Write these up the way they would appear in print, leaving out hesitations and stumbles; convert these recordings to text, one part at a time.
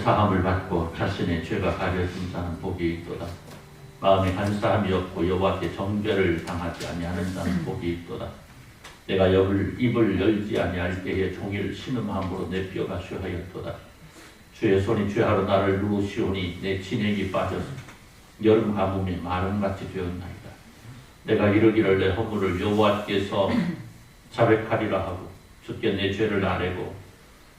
사함을 받고 자신의 죄가 가려진 자는 복이 있도다. 마음에 간사함이 없고 여호와께 정죄를 당하지 아니하는 자는 복이 있도다. 내가 입을 열지 아니할 때에 종일 신음함으로 내 뼈가 쉬하였도다. 주의 손이 죄하러 나를 누우시오니 내 진액이 빠져서 여름 가뭄에 마름같이 되었나이다. 내가 이르기를 내 허물을 여호와께서 자백하리라 하고 주께 내 죄를 아뢰고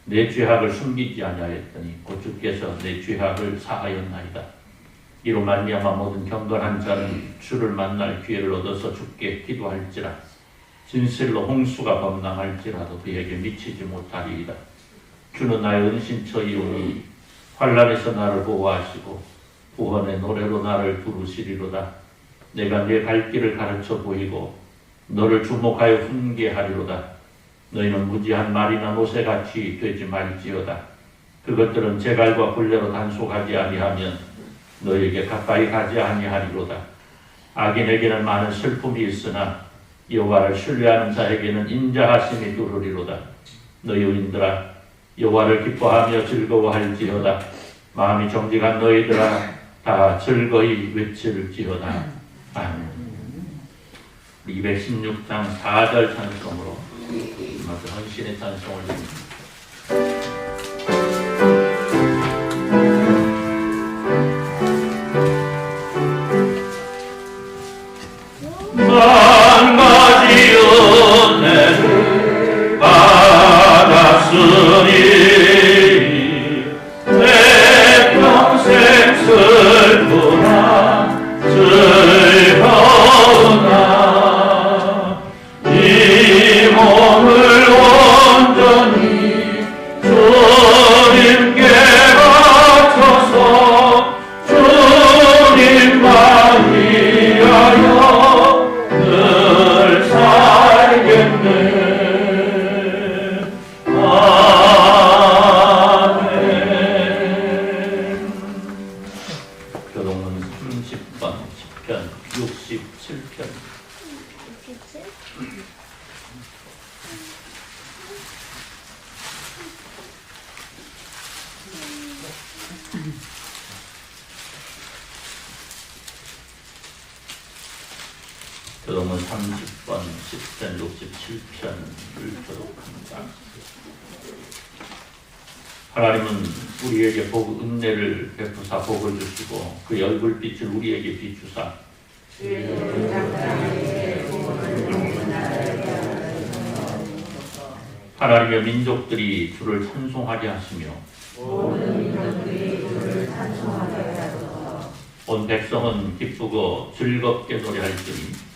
내 죄악을 숨기지 아니하였더니 곧 주께서 내 죄악을 사하였나이다. 이로 말미암아 모든 경건한 자는 주를 만날 기회를 얻어서 주께 기도할지라. 진실로 홍수가 범람할지라도 그에게 미치지 못하리이다. 주는 나의 은신처이오니 환난에서 나를 보호하시고 구원의 노래로 나를 부르시리로다. 내가 내 갈 길을 가르쳐 보이고 너를 주목하여 훈계하리로다. 너희는 무지한 말이나 노새같이 되지 말지어다. 그것들은 제갈과 굴레로 단속하지 아니하면 너희에게 가까이 가지 아니하리로다. 악인에게는 많은 슬픔이 있으나 여호와를 신뢰하는 자에게는 인자하심이 두르리로다. 너희 의인들아 여호와를 기뻐하며 즐거워할지어다. 마음이 정직한 너희들아 다 즐거이 외칠지어다. 아멘. 216장 4절 찬송으로 헌신의 찬송을 드립니다. 만 가지 은혜를 받았으니 내 평생 슬프나 즐거우나 이 몸을 온전히 주님께 바쳐서 주님만 위하여 늘 살겠네. 아멘. 교동문 30번 10편 67편. 교동문 30번 10편 67편을 교독합니다. 하나님은 우리에게 은혜를 베푸사 복을 주시고 그의 얼굴빛을 우리에게 비추사 하나님의 민족들이 주를 찬송하게 하시며 온 백성은 기쁘고 즐겁게 노래할지니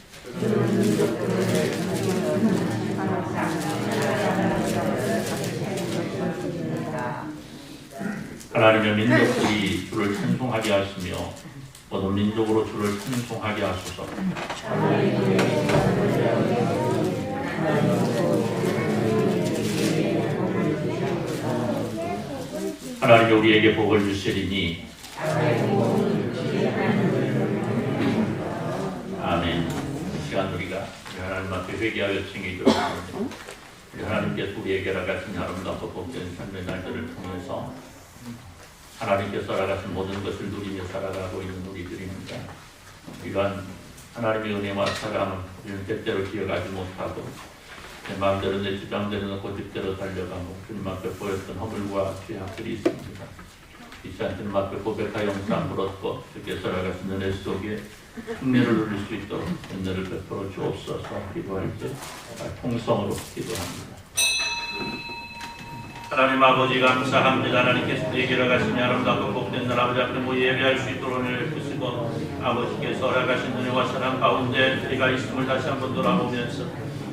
하나님의 민족들이 주를 찬송하게 하시며 모든 민족으로 주를 찬송하게 하소서. 하나님이 우리에게 복을 주시리니 아멘. 이 시간 우리가 하나님 앞에 회개하여 칭이 들어오는데 우리 하나님께서 우리에게 허락하신 아름답고 복된 삶의 날들을 통해서 하나님께서 허락하신 모든 것을 누리며 살아가고 있는 우리들입니다. 이러한 하나님의 은혜와 사랑을 우리는 때때로 기억하지 못하고 내 마음대로 내 주장대로 내 고집대로 달려가고 주님 앞에 보였던 허물과 죄악들이 있습니다. 이 시간 주님 앞에 고백하여 영상 물었고 주께서 허락하신 은혜 속에 승리를 누릴 수 있도록 은혜를 베풀어 주옵소서. 기도할 때 통성으로 기도합니다. 하나님 아버지 감사합니다. 하나님께서 내게 허락하신 아름답고 복된 날 아버지 앞에 모여 예배할 수 있도록 은혜를 주시고 아버지께서 허락하신 은혜와 사랑 가운데 우리가 있음을 다시 한번 돌아보면서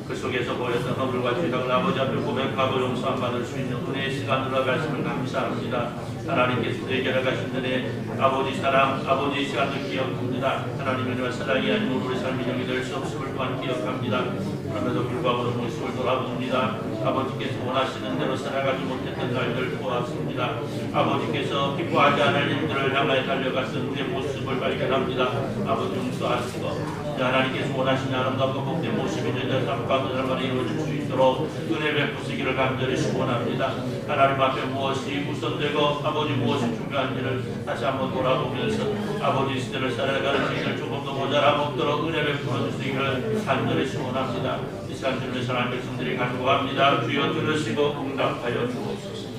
그 속에서 보였던 허물과 죄악을 아버지 앞에 고백하고 용서 받을 수 있는 은혜의 시간으로 가심을 감사합니다. 하나님께서 내게 허락하신 은혜 아버지 사랑 아버지 시간을 기억합니다. 하나님의 은혜와 사랑이 아니면 우리 삶이 영이 될 수 없음을 또한 기억합니다. 그럼에도 불구하고 모습을 돌아봅니다. 아버지께서 원하시는 대로 살아가지 못했던 날들 보았습니다. 아버지께서 기뻐하지 않을 일들을 향하여 달려갔던 우리의 모습을 발견합니다. 아버지 용서하시고 하나님께서 원하시는 아름답고 복된 모습이 저희들 삶 가운데 날마다 이루어질 수 있도록 은혜 베푸시기를 간절히 축원합니다. 하나님 앞에 무엇이 우선되고 아버지 무엇이 중요한지를 다시 한번 돌아보면서 아버지 시대를 살아가는 저희들 조금 더 모자람 없도록 은혜 베풀어 주시기를 간절히 축원합니다. 이 시간 주님의 사랑하는 백성들이 간구합니다. 주여 들으시고 응답하여 주옵소서.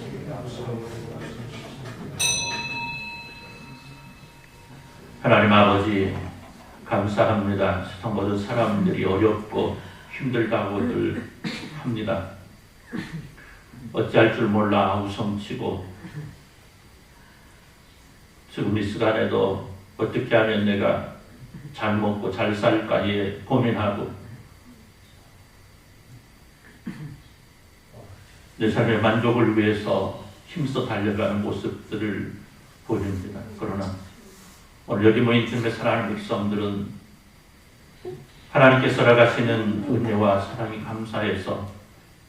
하나님 아버지 감사합니다. 세상 모든 사람들이 어렵고 힘들다고들 합니다. 어찌할 줄 몰라 우성치고 지금 이 시간에도 어떻게 하면 내가 잘 먹고 잘 살까에 고민하고 내 삶의 만족을 위해서 힘써 달려가는 모습들을 보여줍니다. 그러나 오늘 여기 모인 주님의 사랑하는 백성들은 하나님께서 허락하시는 은혜와 사랑이 감사해서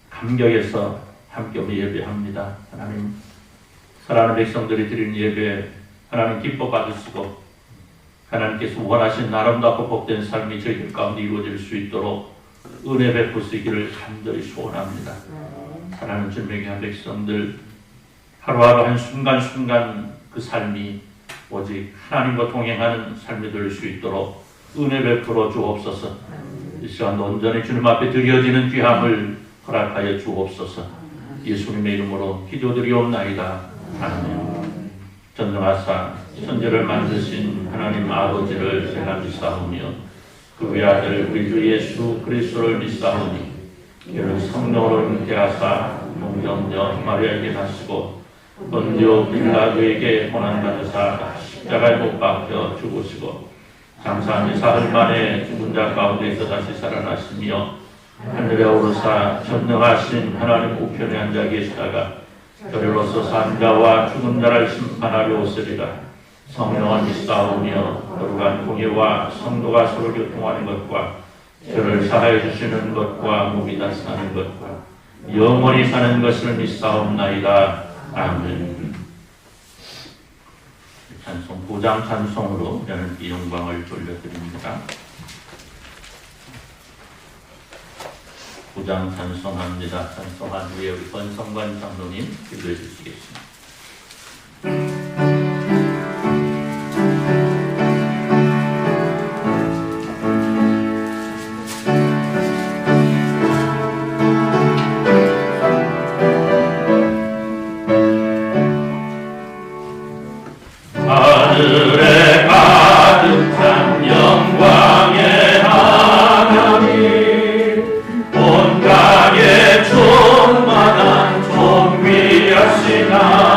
감격해서 함께 예배합니다. 하나님 사랑하는 백성들이 드리는 예배 하나님 기뻐 받으시고 하나님께서 원하신 아름답고 복된 삶이 저희들 가운데 이루어질 수 있도록 은혜 베푸시기를 간절히 소원합니다. 사랑하는 주님의 귀한 백성들 하루하루 한순간순간 그 삶이 오직 하나님과 동행하는 삶이 될 수 있도록 은혜 베풀어 주옵소서. 이 시간도 온전히 주님 앞에 드려지는 귀함을 허락하여 주옵소서. 예수님의 이름으로 기도드리옵나이다. 아멘. 전능하사 천지를 만드신 하나님 아버지를 제가 믿사오며 그 외아들 우리 주 예수 그리스도를 믿사오니 이를 성령으로 잉태하사 동정녀 마리아에게 나시고 본디오 빌라도에게 고난받으사 십자가에 못 박혀 죽으시고 장사한 사흘 만에 죽은 자 가운데서 다시 살아나시며 하늘에 오르사 전능하신 하나님 우편에 앉아 계시다가 저리로서 산 자와 죽은 자를 심판하려 오시리라. 성령을 믿사오며 거룩한 공예와 성도가 서로 교통하는 것과 저를 사하여 주시는 것과 몸이 다 사는 것과 영원히 사는 것을 믿사옵나이다. 아멘. 찬송 고장 찬송으로 저는 이 영광을 돌려드립니다. 고장 찬송합니다. 찬송한 후에 우리 권성관 장로님 기도해 주시겠습니다. 하늘에 가득 찬 영광의 하나님 온강에 충만한 존귀하신 하나님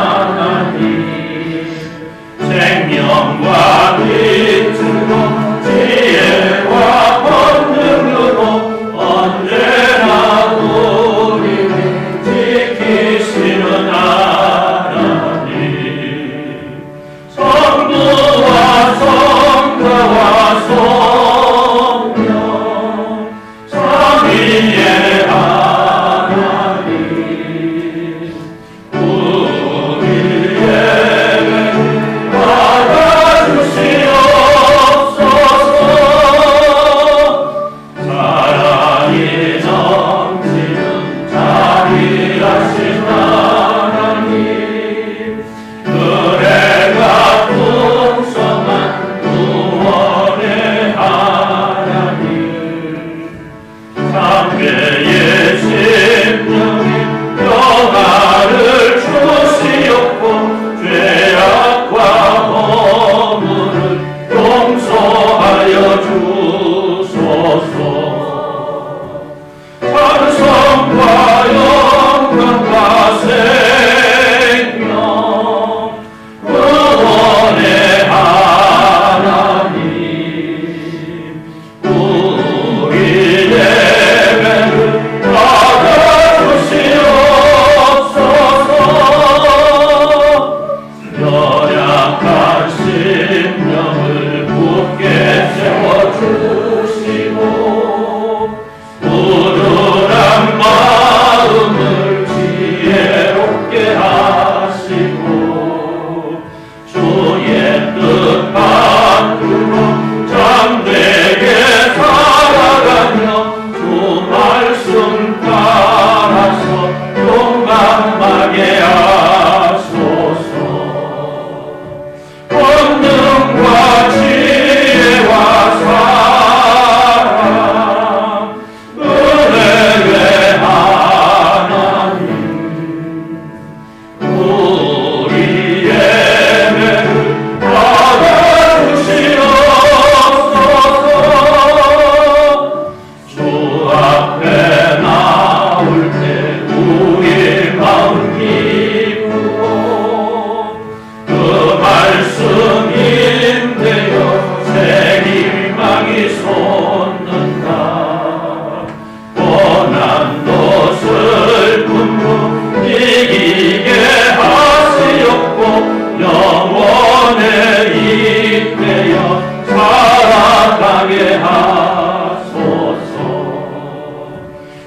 하게 하소서.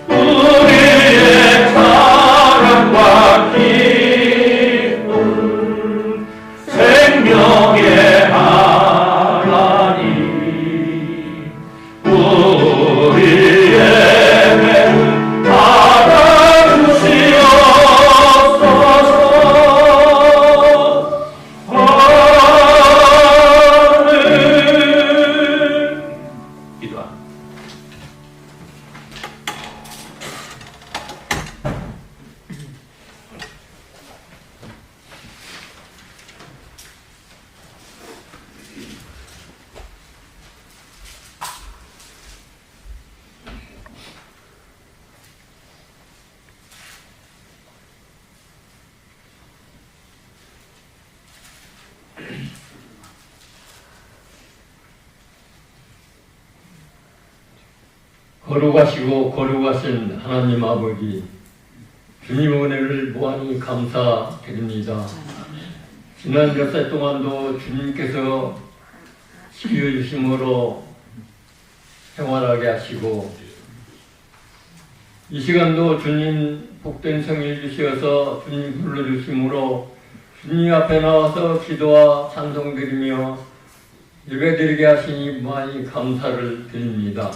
우리의 사랑과 기쁨 생명의 하나님, 우리의 매를 받아주시옵소서. 아멘. 기도합니다. 거룩하시고 거룩하신 하나님 아버지, 주님 은혜를 무한히 감사드립니다. 지난 몇 달 동안도 주님께서 지켜주심으로 생활하게 하시고, 이 시간도 주님 복된 성일 주시어서 주님 불러주심으로 주님 앞에 나와서 기도와 찬송드리며 예배드리게 하시니 무한히 감사를 드립니다.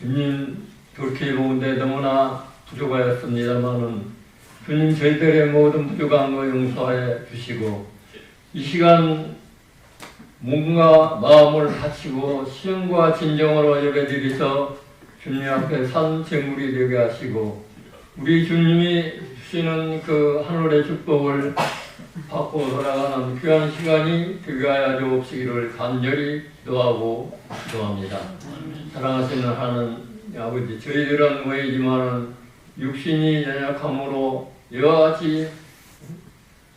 주님 돌이켜보는데 너무나 부족하였습니다마는 주님 저희들의 모든 부족한 거 용서해 주시고, 이 시간 몸과 마음을 바치고 시험과 진정으로 예배드리서 주님 앞에 산 제물이 되게 하시고, 우리 주님이 주시는 그 하늘의 축복을 받고 돌아가는 귀한 시간이 되게 하여 주옵시기를 간절히 기도하고 기도합니다. 사랑하시는 하나님 아버지, 저희들은 모이지만은 육신이 연약함으로 여러 가지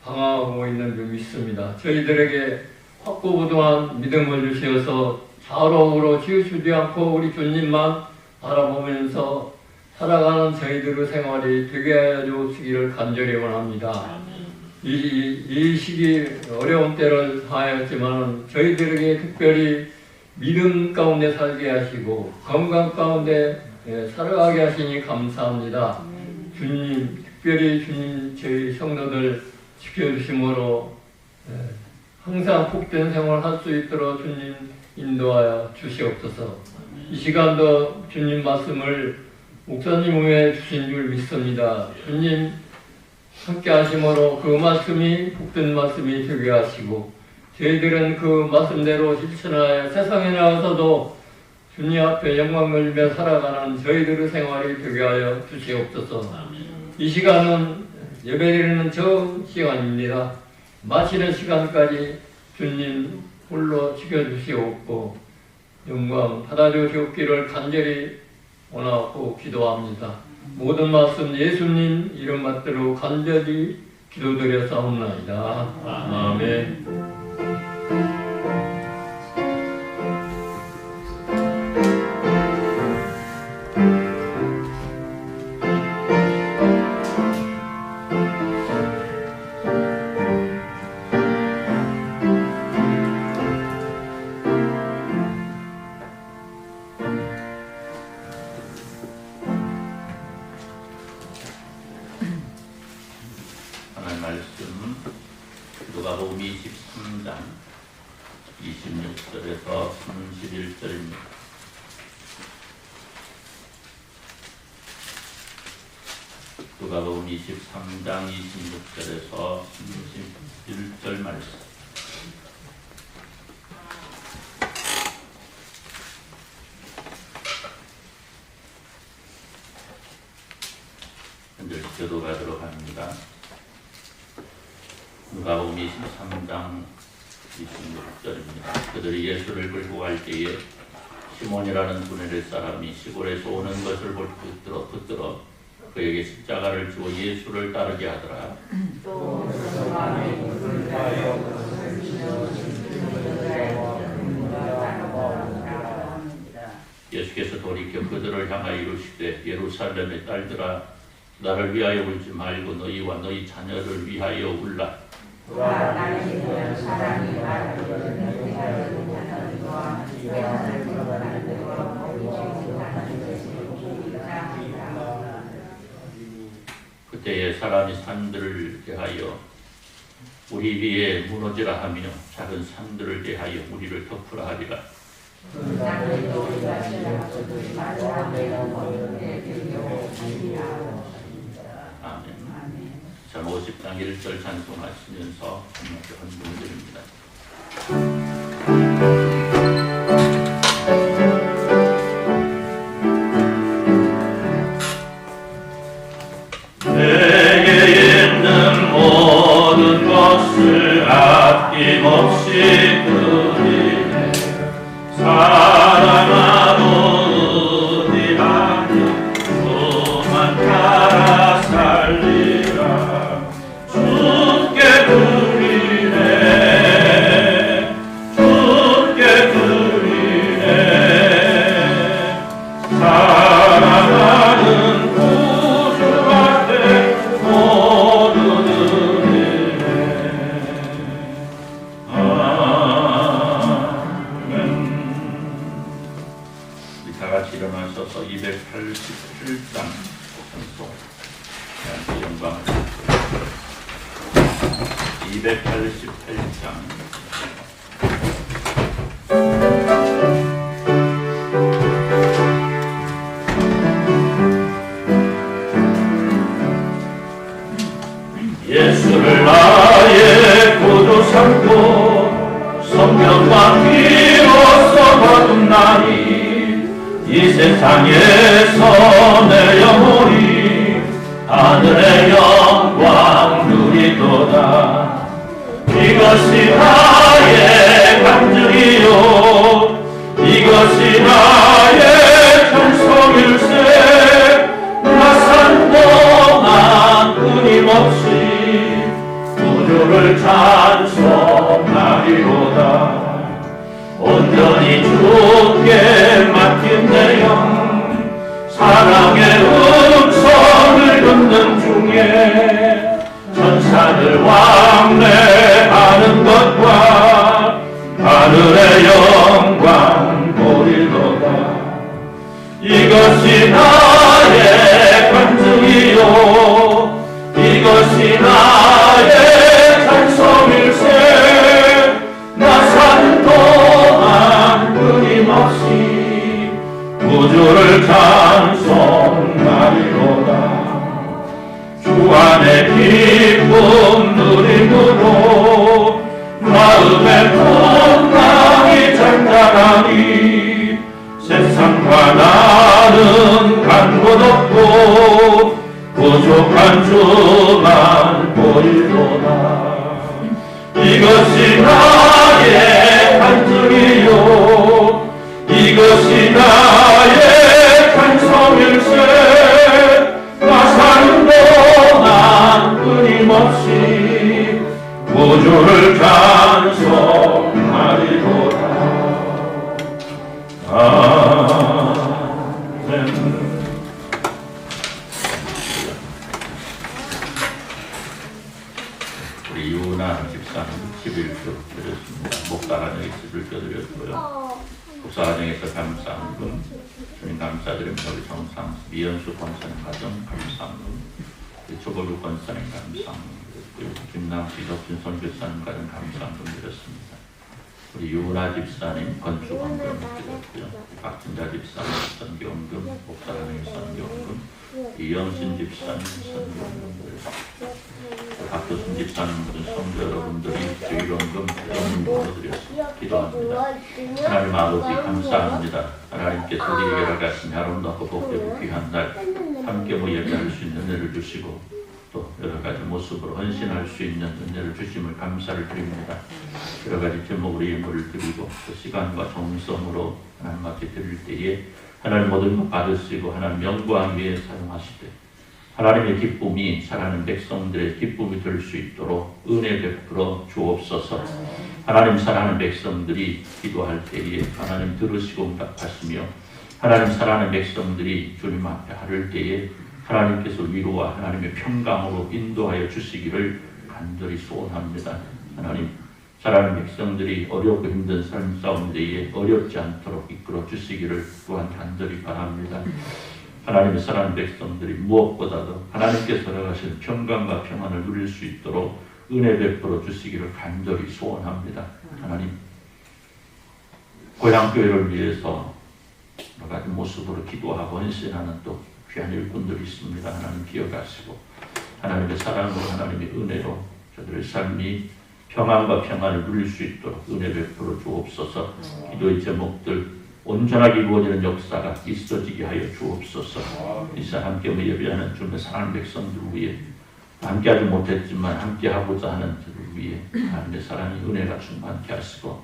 방황하고 있는 줄 믿습니다. 저희들에게 확고부동한 믿음을 주시어서 좌우로 치우치지 않고 우리 주님만 바라보면서 살아가는 저희들의 생활이 되게 하여 주시기를 간절히 원합니다. 이 시기 어려운 때를 하였지만 저희들에게 특별히 믿음 가운데 살게 하시고 건강 가운데 살아가게 하시니 감사합니다. 주님, 특별히 주님 저희 성도들 지켜주심으로 항상 복된 생활을 할 수 있도록 주님 인도하여 주시옵소서. 이 시간도 주님 말씀을 목사님 위에 주신 줄 믿습니다. 주님 함께 하심으로 그 말씀이 복된 말씀이 되게 하시고, 저희들은 그 말씀대로 실천하여 세상에 나가서도 주님 앞에 영광 돌리며 살아가는 저희들의 생활이 되게 하여 주시옵소서. 이 시간은 예배드리는 저 시간입니다. 마치는 시간까지 주님 홀로 지켜주시옵고 영광 받아주시옵기를 간절히 원하고 기도합니다. 모든 말씀 예수님 이름 받들어 간절히 기도드렸사옵나이다. 아멘. 하나님 말씀 누가복음 23장 26절에서 31절입니다. 누가복음 23장 26절에서 31절 말씀. 현재 기도하도록 합니다. 누가복음 23장 26절입니다. 그들이 예수를 끌고 갈 때에 시몬이라는 구레네 사람이 시골에서 오는 것을 붙들어 그에게 십자가를 지고 예수를 따르게 하더라. 예수께서 돌이켜 그들을 향하여 이르시되 예루살렘의 딸들아 나를 위하여 울지 말고 너희와 너희 자녀를 위하여 울라. 나는 사람이 말하기를 내가 자녀를 그때에 사람이 산들을 대하여 우리 위에 무너지라 하며 작은 산들을 대하여 우리를 덮으라 하리라. 아멘. 자, 50장 1절 찬송하시면서 함께 헌금드립니다. 내게 있는 모든 것을 아낌없이 드리네. 사랑하고 의지하며 주만 따라 살리라. 주께 드리네. 주께 드리네. 사랑하는 구주 앞에 모두 드리네. 아멘. 우리 다 같이 일어나셔서 287장 찬송 영광을 288장 예수를 나의 구주 삼고 성령과 피로써 거듭나니 이 세상에서 내 영혼이 하늘의 영광 누리도다. 이것이 나의 간증이요 이것이 나의 찬송일세. 나 산 동안 끊임없이 구주를 찬송하리로다. 온전히 주께 맡긴 내 영 사랑의 음성을 듣는 중에 천사들 왕래하는 것과 하늘의 영광 보리로다. 이것이 나의 간증이요 이것이 나의 찬송일세. 나 산 동안 끊임없이 구주를 찬송하리로다. 주 안에 기쁨 누림으로 마음의 풍랑이 잔잔하니 세상과 나는 간 곳 없고 부족한 주만 보이도다. 이것이 나의 간증이요 이것이 나의 찬송일세. 나 사는 동안 끊임없이 구주를 찬송하리로다. 아멘. 우리 유나 집사는 11조 드렸습니다. 목사가정에 11조 드렸고요. 목사가정에서 감사한금 주님 감사드립니다. 우리 정상 미연수 권사님 가정 감사한금 조보주 권사님 감사한금 드렸고요. 김남시 덕진 선교사님 가정 감사한금 드렸습니다. 우리 유나 집사님 건축원금 드렸고요. 박진자 집사님 선교원금, 목사가정에 선교원금, 이영신 집사님 선교원금 드렸습니다. 박교순 집사님 모든 성도 여러분들이 주일원금 드렸습니다. 기도합니다. 하나님 아버지 감사합니다. 하나님께서 우리에게 허락하신 아름답고 복되고 귀한 날 함께 모여 예배할 수 있는 은혜를 주시고 또 여러 가지 모습으로 헌신할 수 있는 은혜를 주심을 감사를 드립니다. 여러 가지 제목으로 예물을 드리고 또 시간과 정성으로 하나님 앞에 드릴 때에 하나님 모든 것 받으시고 하나님 영광 위에 사용하시되 하나님의 기쁨이 사랑하는 백성들의 기쁨이 될 수 있도록 은혜 베풀어 주옵소서. 하나님 사랑하는 백성들이 기도할 때에 하나님 들으시고 응답하시며 하나님 사랑하는 백성들이 주님 앞에 하를 때에 하나님께서 위로와 하나님의 평강으로 인도하여 주시기를 간절히 소원합니다. 하나님 사랑하는 백성들이 어렵고 힘든 삶 가운데에 어렵지 않도록 이끌어 주시기를 또한 간절히 바랍니다. 하나님의 사랑하는 백성들이 무엇보다도 하나님께서 허락하신 평강과 평안을 누릴 수 있도록 은혜 베풀어 주시기를 간절히 소원합니다. 하나님, 고향교회를 위해서 여러 가지 모습으로 기도하고 헌신하는 또 귀한 일꾼들이 있습니다. 하나님 기억하시고 하나님의 사랑으로 하나님의 은혜로 저들의 삶이 평안과 평안을 누릴 수 있도록 은혜 베풀어 주옵소서. 기도의 제목들 온전하게 이루어지는 역사가 있어지게 하여 주옵소서. 이 시간 함께 예배하는 주님의 사랑하는 백성들 위해 함께하지 못했지만 함께하고자 하는 저들 위해 하나님의 사랑이 은혜가 충만케 하시고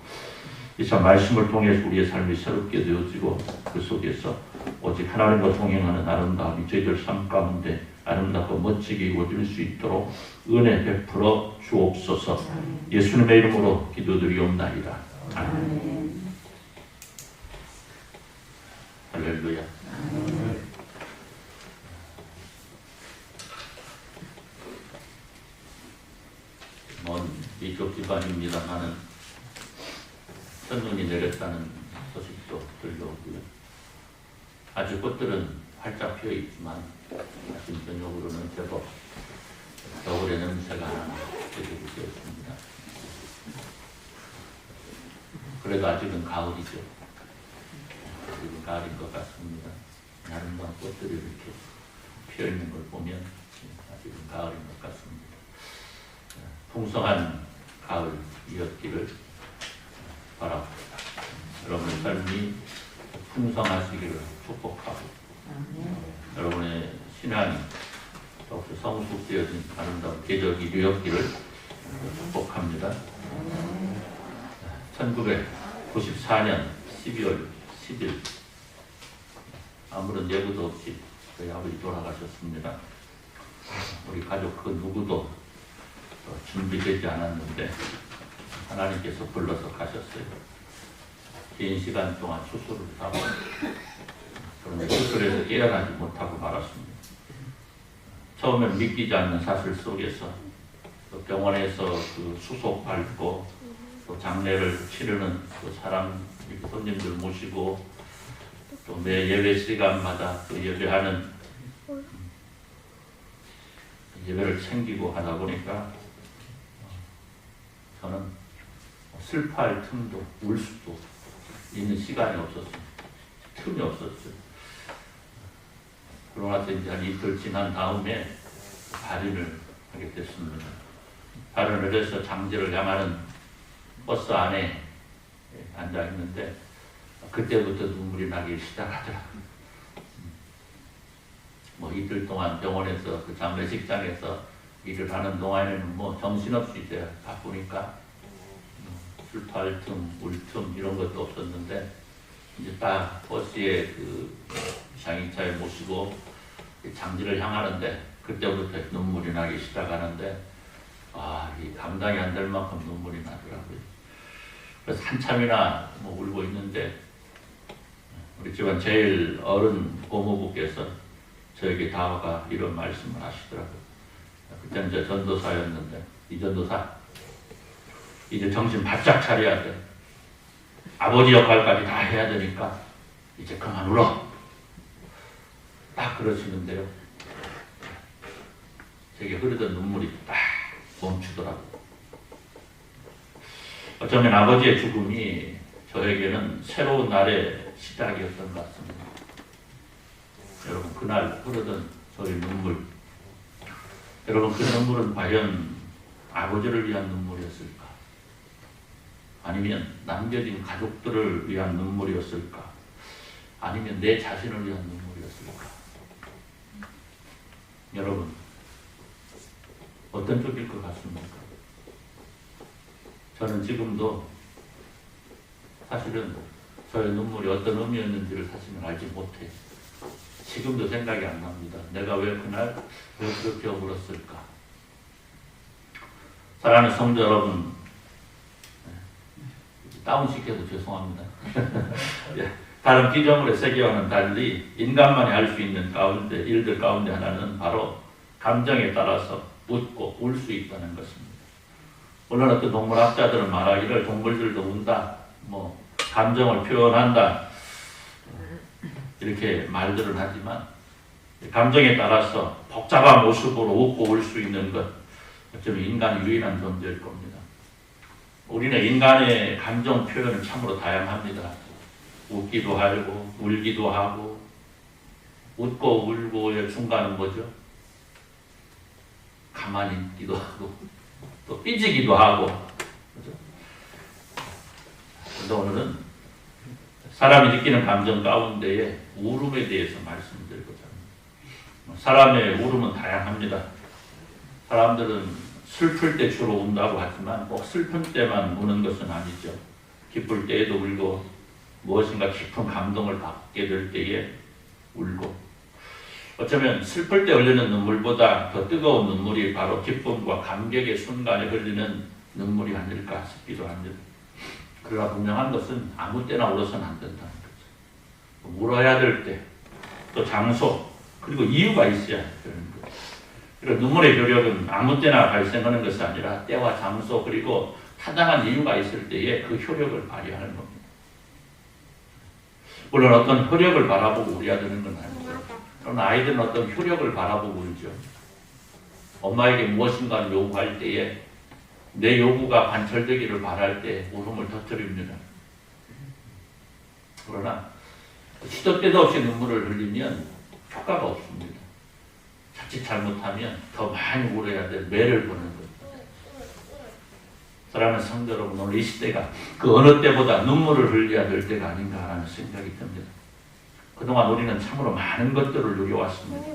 이 시간 말씀을 통해서 우리의 삶이 새롭게 되어지고 그 속에서 오직 하나님과 동행하는 아름다움이 저희들 삶 가운데 아름답고 멋지게 이루어질 수 있도록 은혜 베풀어 주옵소서. 예수님의 이름으로 기도드리옵나이다. 아멘. 할렐루야. 먼 이쪽 집안입니다만은 천둥이 내렸다는 소식도 들려오고요. 아직 꽃들은 활짝 피어 있지만 아침 저녁으로는 제법 겨울의 냄새가 나는 계절이 되었습니다. 그래도 아직은 가을이죠. 아직은 가을인 것 같습니다. 아름다운 꽃들이 이렇게 피어 있는 걸 보면 아직은 가을인 것 같습니다. 풍성한 가을 이었기를 바랍니다. 여러분의 삶이 풍성하시기를 축복하고 여러분의 신앙이 더욱 성숙되어진 아름다운 계적이 되었기를 축복합니다. 1994년 12월 10일 아무런 예고도 없이 저희 아버지 돌아가셨습니다. 우리 가족 그 누구도 준비되지 않았는데 하나님께서 불러서 가셨어요. 긴 시간 동안 수술을 하고 그런데 수술에서 깨어나지 못하고 말았습니다. 처음엔 믿기지 않는 사실 속에서 또 병원에서 그 수속 밟고 또 장례를 치르는 그 사람 손님들 모시고 또 매 예배 시간마다 또 예배하는 예배를 챙기고 하다 보니까 저는 슬퍼할 틈도 울 수도 있는 시간이 없었어요. 틈이 없었어요. 그러고 나서 이제 한 이틀 지난 다음에 발인을 하게 됐습니다. 발인을 해서 장지를 향하는 버스 안에 앉아 있는데 그때부터 눈물이 나기 시작하더라고요. 뭐 이틀 동안 병원에서 그 장례식장에서 일을 하는 동안에는 뭐 정신없이 이제 바쁘니까 슬퍼할 틈, 울 틈 이런 것도 없었는데 이제 딱 버스에 그 장의차에 모시고 장지를 향하는데 그때부터 눈물이 나기 시작하는데 이 감당이 안 될 만큼 눈물이 나더라고요. 그래서 한참이나 뭐 울고 있는데 우리 집안 제일 어른 고모부께서 저에게 다가가 이런 말씀을 하시더라고요. 그때는 이제 전도사였는데 이 전도사 이제 정신 바짝 차려야 돼. 아버지 역할까지 다 해야 되니까 이제 그만 울어. 딱 그러시는데요. 제게 흐르던 눈물이 딱 멈추더라고요. 어쩌면 아버지의 죽음이 저에게는 새로운 날의 시작이었던 것 같습니다. 여러분 그날 흐르던 저의 눈물 여러분 그 눈물은 과연 아버지를 위한 눈물이었을까? 아니면 남겨진 가족들을 위한 눈물이었을까? 아니면 내 자신을 위한 눈물이었을까? 여러분 어떤 쪽일 것 같습니까? 저는 지금도 사실은 저의 눈물이 어떤 의미였는지를 사실은 알지 못해요. 지금도 생각이 안 납니다. 내가 왜 그날 왜 그렇게 울었을까? 사랑하는 성도 여러분, 다운시켜서 죄송합니다. 다른 피조물의 세계와는 달리 인간만이 할 수 있는 일들 가운데 하나는 바로 감정에 따라서 웃고 울 수 있다는 것입니다. 물론 어떤 동물학자들은 말하기를 동물들도 운다, 감정을 표현한다 이렇게 말들은 하지만 감정에 따라서 복잡한 모습으로 웃고 울 수 있는 것, 어쩌면 인간의 유일한 존재일 겁니다. 우리는 인간의 감정 표현은 참으로 다양합니다. 웃기도 하고 울기도 하고, 웃고 울고의 중간은 뭐죠? 가만히 있기도 하고 또 삐지기도 하고. 그렇죠? 그런데 오늘은 사람이 느끼는 감정 가운데에 울음에 대해서 말씀드리고자 합니다. 사람의 울음은 다양합니다. 사람들은 슬플 때 주로 운다고 하지만 꼭 슬픈 때만 우는 것은 아니죠. 기쁠 때에도 울고, 무엇인가 깊은 감동을 받게 될 때에 울고, 어쩌면 슬플 때 흘리는 눈물보다 더 뜨거운 눈물이 바로 기쁨과 감격의 순간에 흘리는 눈물이 아닐까 싶기도 합니다. 그러나 분명한 것은 아무 때나 울어서는 안 된다는 거죠. 울어야 될 때, 또 장소, 그리고 이유가 있어야 되는 거죠. 그리고 눈물의 효력은 아무 때나 발생하는 것이 아니라 때와 장소, 그리고 타당한 이유가 있을 때에 그 효력을 발휘하는 겁니다. 물론 어떤 효력을 바라보고 울어야 되는 건 아니죠. 그러나 아이들은 어떤 효력을 바라보고 울죠. 엄마에게 무엇인가를 요구할 때에 내 요구가 관철되기를 바랄 때 울음을 터뜨립니다. 그러나 시도 때도 없이 눈물을 흘리면 효과가 없습니다. 자칫 잘못하면 더 많이 울어야 될 매를 보는 겁니다. 사랑하는 성도 여러분, 오늘 이 시대가 그 어느 때보다 눈물을 흘려야 될 때가 아닌가 하는 생각이 듭니다. 그동안 우리는 참으로 많은 것들을 누려왔습니다.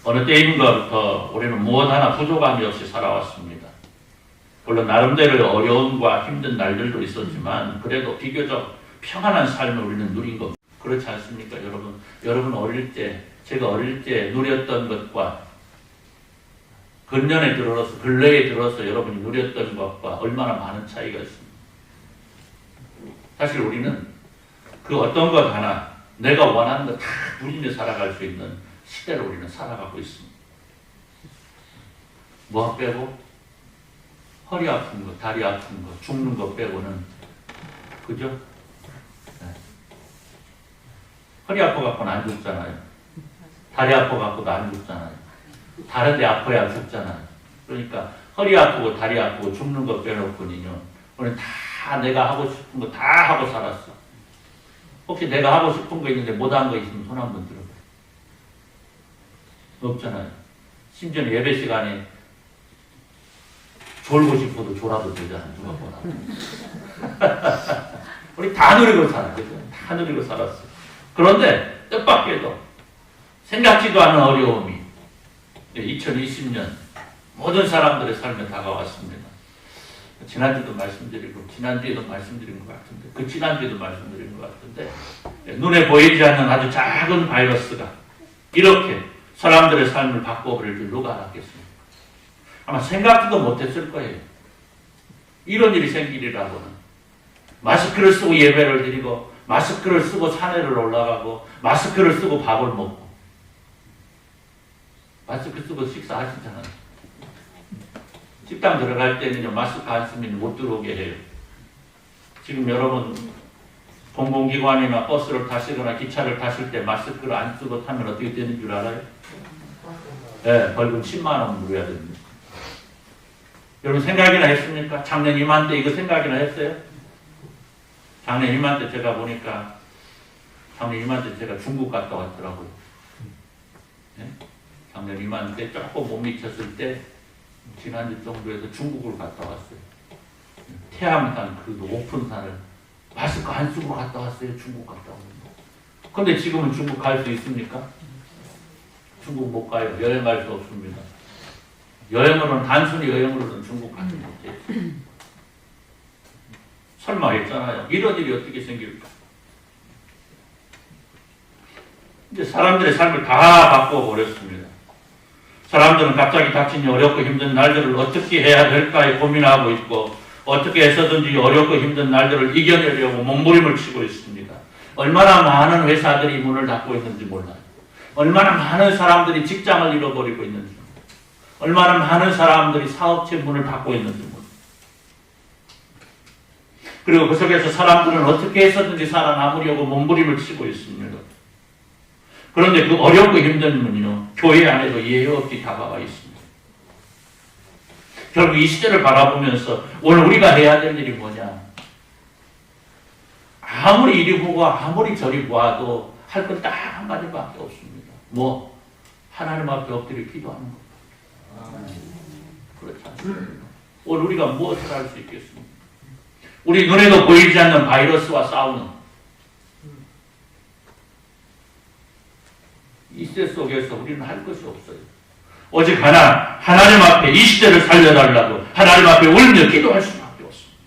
어느 때인가부터 우리는 무엇 하나 부족함이 없이 살아왔습니다. 물론 나름대로 어려움과 힘든 날들도 있었지만 그래도 비교적 평안한 삶을 우리는 누린 겁니다. 그렇지 않습니까, 여러분? 여러분 어릴 때, 제가 어릴 때 누렸던 것과 근래에 들어서 여러분이 누렸던 것과 얼마나 많은 차이가 있습니다. 사실 우리는 그 어떤 것 하나 내가 원하는 거 다 누리며 살아갈 수 있는 시대를 우리는 살아가고 있습니다. 뭐 빼고? 허리 아픈 거, 다리 아픈 거, 죽는 거 빼고는, 그죠? 네. 허리 아파갖고는 안 죽잖아요. 다리 아파갖고도 안 죽잖아요. 다른 데 아파야 죽잖아요. 그러니까 허리 아프고 다리 아프고 죽는 거 빼놓고는요, 우리는 다 내가 하고 싶은 거 다 하고 살았어. 혹시 내가 하고 싶은 거 있는데 못한 거 있으면 손 한번 들어봐요. 없잖아요. 심지어 예배 시간에 졸고 싶어도 졸아도 되잖아요. 누가 보나. 우리 다 누리고 살았죠. 다 누리고 살았어요. 그런데 뜻밖에도 생각지도 않은 어려움이 2020년 모든 사람들의 삶에 다가왔습니다. 지난주도 말씀드리고 지난주에도 말씀드린 것 같은데, 그 지난주에도 말씀드린 것 같은데, 눈에 보이지 않는 아주 작은 바이러스가 이렇게 사람들의 삶을 바꿔버릴 줄 누가 알았겠습니까? 아마 생각도 못했을 거예요. 이런 일이 생기리라고는. 마스크를 쓰고 예배를 드리고, 마스크를 쓰고 산에를 올라가고, 마스크를 쓰고 밥을 먹고, 마스크 쓰고 식사하시잖아요. 식당 들어갈 때는요, 마스크 안 쓰면 못 들어오게 해요. 지금 여러분 공공기관이나 버스를 타시거나 기차를 타실 때 마스크를 안 쓰고 타면 어떻게 되는 줄 알아요? 네, 벌금 10만 원 물어야 됩니다. 여러분 생각이나 했습니까? 작년 이맘때 이거 생각이나 했어요? 작년 이맘때 제가 보니까 작년 이맘때 제가 중국 갔다 왔더라고요. 네? 작년 이맘때 조금 못 미쳤을 때 지난주 정도에서 중국을 갔다 왔어요. 태암산 그 높은 산을 마스크 안 쓰고 갔다 왔어요. 중국 갔다 오는데. 근데 지금은 중국 갈 수 있습니까? 중국 못 가요. 여행 갈 수 없습니다. 여행으로는 단순히 여행으로는 중국 가지 못해요. 설마 했잖아요. 이런 일이 어떻게 생길까? 이제 사람들의 삶을 다 바꿔버렸습니다. 사람들은 갑자기 닥친 어렵고 힘든 날들을 어떻게 해야 될까에 고민하고 있고, 어떻게 해서든지 어렵고 힘든 날들을 이겨내려고 몸부림을 치고 있습니다. 얼마나 많은 회사들이 문을 닫고 있는지 몰라요. 얼마나 많은 사람들이 직장을 잃어버리고 있는지, 얼마나 많은 사람들이 사업체 문을 닫고 있는지 몰라요. 그리고 그 속에서 사람들은 어떻게 해서든지 살아남으려고 몸부림을 치고 있습니다. 그런데 그 어렵고 힘든 문제는 교회 안에도 예외 없이 다가와 있습니다. 결국 이 시대를 바라보면서 오늘 우리가 해야 될 일이 뭐냐? 아무리 이리 보고 아무리 저리 보아도 할 건 딱 한 가지밖에 없습니다. 뭐? 하나님 앞에 엎드려 기도하는 것. 그렇지 않습니까? 오늘 우리가 무엇을 할 수 있겠습니까? 우리 눈에도 보이지 않는 바이러스와 싸우는 이 시대 속에서 우리는 할 것이 없어요. 오직 하나님 앞에 이 시대를 살려달라고 하나님 앞에 울며 기도할 수밖에 없습니다.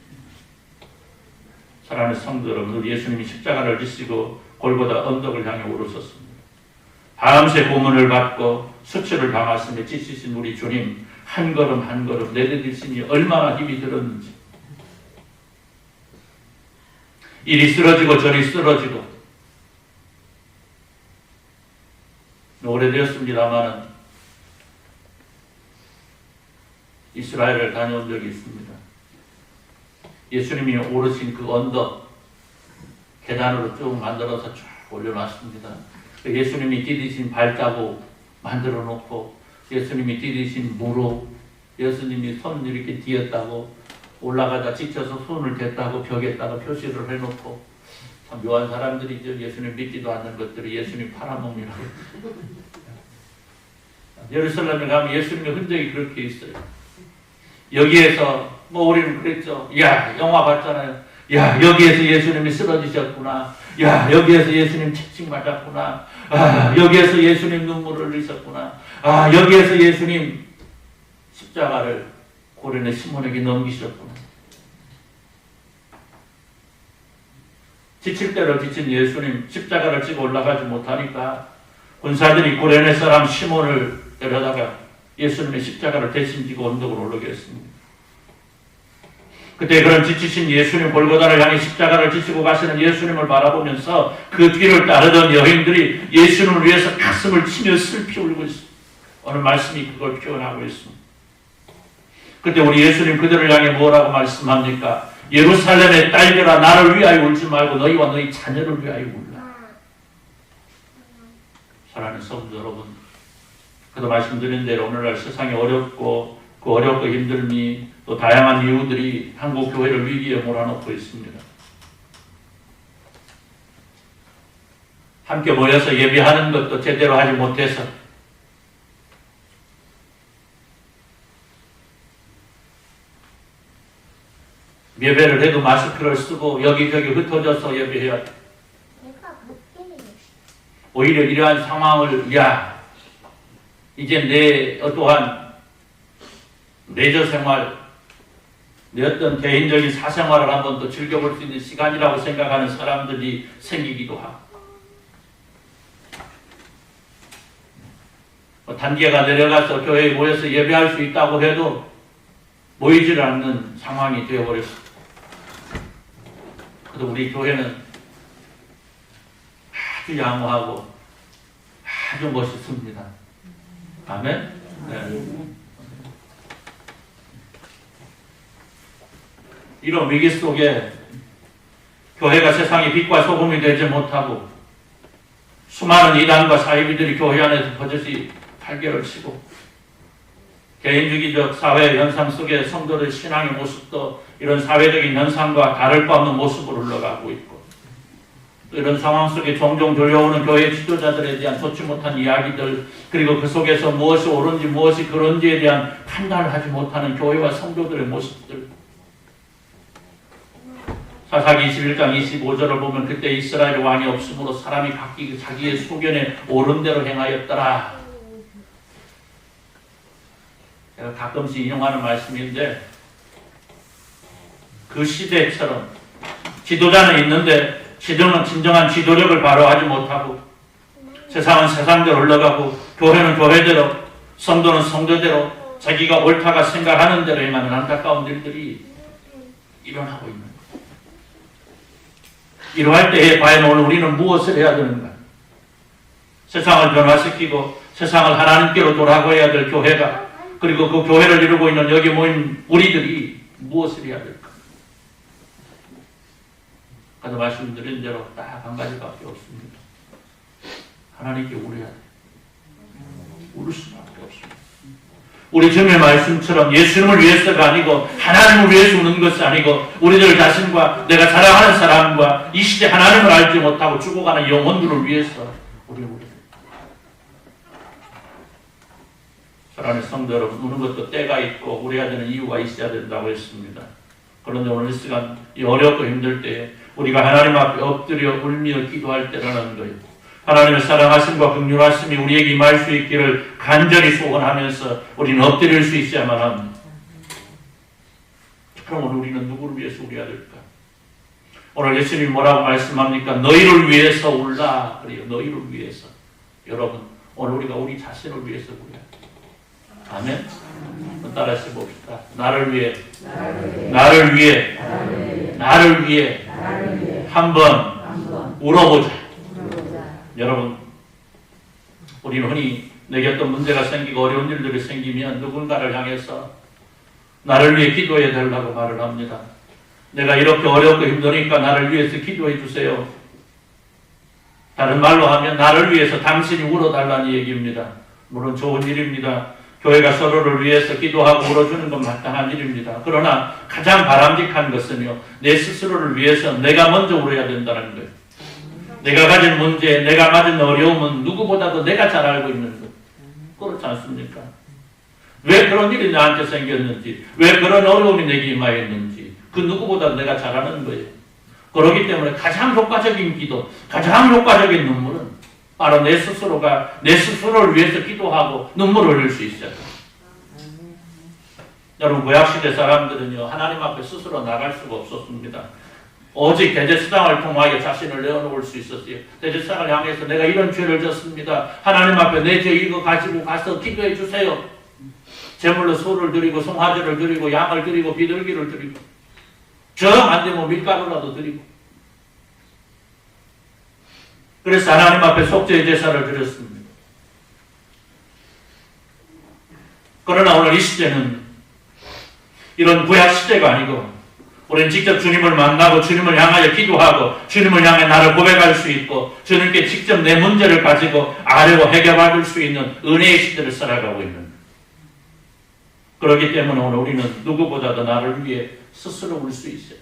사랑하는 성도 여러분, 우리 예수님이 십자가를 지시고 골고다 언덕을 향해 오르셨습니다. 밤새 고문을 받고 수치를 당하시며 지치신 우리 주님 한 걸음 한 걸음 내디디시니 얼마나 힘이 들었는지, 이리 쓰러지고 저리 쓰러지고 오래되었습니다마는 이스라엘을 다녀온 적이 있습니다. 예수님이 오르신 그 언덕 계단으로 쭉 만들어서 쭉 올려놨습니다. 예수님이 디디신 발자국 만들어 놓고 예수님이 디디신 무릎, 예수님이 손 이렇게 뒤었다고 올라가다 지쳐서 손을 댔다고 벽에다가 표시를 해놓고, 참 묘한 사람들이죠. 예수님 믿지도 않는 것들이 예수님 팔아먹느라고. 예루살렘에 가면 예수님의 흔적이 그렇게 있어요. 여기에서 뭐 우리는 그랬죠. 야, 영화 봤잖아요. 야, 여기에서 예수님이 쓰러지셨구나. 야, 여기에서 예수님 채찍 맞았구나. 아, 여기에서 예수님 눈물을 흘리셨구나. 아, 여기에서 예수님 십자가를 고레네 시몬에게 넘기셨구나. 지칠 대로 지친 예수님 십자가를 지고 올라가지 못하니까 군사들이 고레네 사람 시몬을 데려다가 예수님의 십자가를 대신 지고 언덕으로 올라게 했습니다. 그때 그런 지치신 예수님, 골고다를 향해 십자가를 지치고 가시는 예수님을 바라보면서 그 뒤를 따르던 여인들이 예수님을 위해서 가슴을 치며 슬피 울고 있습니다. 오늘 말씀이 그걸 표현하고 있습니다. 그때 우리 예수님 그들을 향해 뭐라고 말씀합니까? 예루살렘의 딸들아, 나를 위하여 울지 말고 너희와 너희 자녀를 위하여 울라. 사랑하는 성도 여러분, 그도 말씀드린 대로 오늘날 세상이 어렵고 그 어렵고 힘듦이 또 다양한 이유들이 한국 교회를 위기에 몰아넣고 있습니다. 함께 모여서 예배하는 것도 제대로 하지 못해서 예배를 해도 마스크를 쓰고 여기저기 흩어져서 예배해야 돼. 오히려 이러한 상황을 이제 내 어떠한 레저 생활, 내 어떤 개인적인 사생활을 한번 더 즐겨볼 수 있는 시간이라고 생각하는 사람들이 생기기도 하고, 단계가 내려가서 교회에 모여서 예배할 수 있다고 해도 모이질 않는 상황이 되어버렸습니다. 그래도 우리 교회는 아주 양호하고 아주 멋있습니다. 아멘? 네. 이런 위기 속에 교회가 세상의 빛과 소금이 되지 못하고 수많은 이단과 사이비들이 교회 안에서 버젓이 발개를 치고 개인주의적 사회 현상 속에 성도들 신앙의 모습도 이런 사회적인 현상과 다를 바 없는 모습으로 흘러가고 있고, 또 이런 상황 속에 종종 들려오는 교회 지도자들에 대한 좋지 못한 이야기들, 그리고 그 속에서 무엇이 옳은지 무엇이 그런지에 대한 판단을 하지 못하는 교회와 성도들의 모습들. 사사기 21장 25절을 보면 그때 이스라엘 왕이 없으므로 사람이 각기 자기의 소견에 옳은 대로 행하였더라. 제가 가끔씩 인용하는 말씀인데, 그 시대처럼 지도자는 있는데 지도는 진정한 지도력을 발휘하지 못하고 세상은 세상대로 흘러가고 교회는 교회대로 성도는 성도대로 자기가 옳다가 생각하는 대로 행하는 안타까운 일들이 일어나고 있는 거예요. 이러할 때에 과연 오늘 우리는 무엇을 해야 되는가? 세상을 변화시키고 세상을 하나님께로 돌아가야 될 교회가, 그리고 그 교회를 이루고 있는 여기 모인 우리들이 무엇을 해야 될까? 아까 말씀드린 대로 딱 한 가지밖에 없습니다. 하나님께 울어야 돼. 울을 수밖에 없습니다. 우리 주님의 말씀처럼 예수님을 위해서가 아니고 하나님을 위해서 우는 것이 아니고 우리들 자신과 내가 사랑하는 사람과 이 시대 하나님을 알지 못하고 죽어가는 영혼들을 위해서 우리는 울어야 돼. 사랑하는 성도 여러분, 우는 것도 때가 있고 울어야 되는 이유가 있어야 된다고 했습니다. 그런데 오늘 이 시간 이 어렵고 힘들 때에 우리가 하나님 앞에 엎드려 울며 기도할 때라는 거예요. 하나님의 사랑하심과 긍휼하심이 우리에게 임할 수 있기를 간절히 소원하면서 우리는 엎드릴 수 있어야만 합니다. 그럼 오늘 우리는 누구를 위해서 울어야 될까? 오늘 예수님이 뭐라고 말씀합니까? 너희를 위해서 울라 그래요. 너희를 위해서. 여러분, 오늘 우리가 우리 자신을 위해서 울어야 돼요. 아멘. 따라서 봅시다. 나를 위해, 나를 위해, 나를 위해 한번 울어보자. 여러분, 우리는 흔히 내게 어떤 문제가 생기고 어려운 일들이 생기면 누군가를 향해서 나를 위해 기도해 달라고 말을 합니다. 내가 이렇게 어렵고 힘드니까 나를 위해서 기도해 주세요. 다른 말로 하면 나를 위해서 당신이 울어달라는 얘기입니다. 물론 좋은 일입니다. 교회가 서로를 위해서 기도하고 울어주는 건 마땅한 일입니다. 그러나 가장 바람직한 것은요, 내 스스로를 위해서 내가 먼저 울어야 된다는 거예요. 내가 가진 문제, 내가 가진 어려움은 누구보다도 내가 잘 알고 있는 것. 그렇지 않습니까? 왜 그런 일이 나한테 생겼는지, 왜 그런 어려움이 내게 임하였는지 그 누구보다 내가 잘 아는 거예요. 그렇기 때문에 가장 효과적인 기도, 가장 효과적인 눈물은 바로 내 스스로가 내 스스로를 위해서 기도하고 눈물을 흘릴 수 있어요. 여러분, 구약시대 사람들은요, 하나님 앞에 스스로 나갈 수가 없었습니다. 오직 대제사장을 통하여 자신을 내어놓을 수 있었어요. 대제사장을 향해서 내가 이런 죄를 졌습니다. 하나님 앞에 내 죄 이거 가지고 가서 기도해 주세요. 제물로 소를 드리고 송아지를 드리고 양을 드리고 비둘기를 드리고 정 안 되면 밀가루라도 드리고, 그래서 하나님 앞에 속죄의 제사를 드렸습니다. 그러나 오늘 이 시대는 이런 구약 시대가 아니고 우리는 직접 주님을 만나고 주님을 향하여 기도하고 주님을 향해 나를 고백할 수 있고 주님께 직접 내 문제를 가지고 아뢰고 해결받을 수 있는 은혜의 시대를 살아가고 있는 거예요. 그렇기 때문에 오늘 우리는 누구보다도 나를 위해 스스로 울 수 있어요.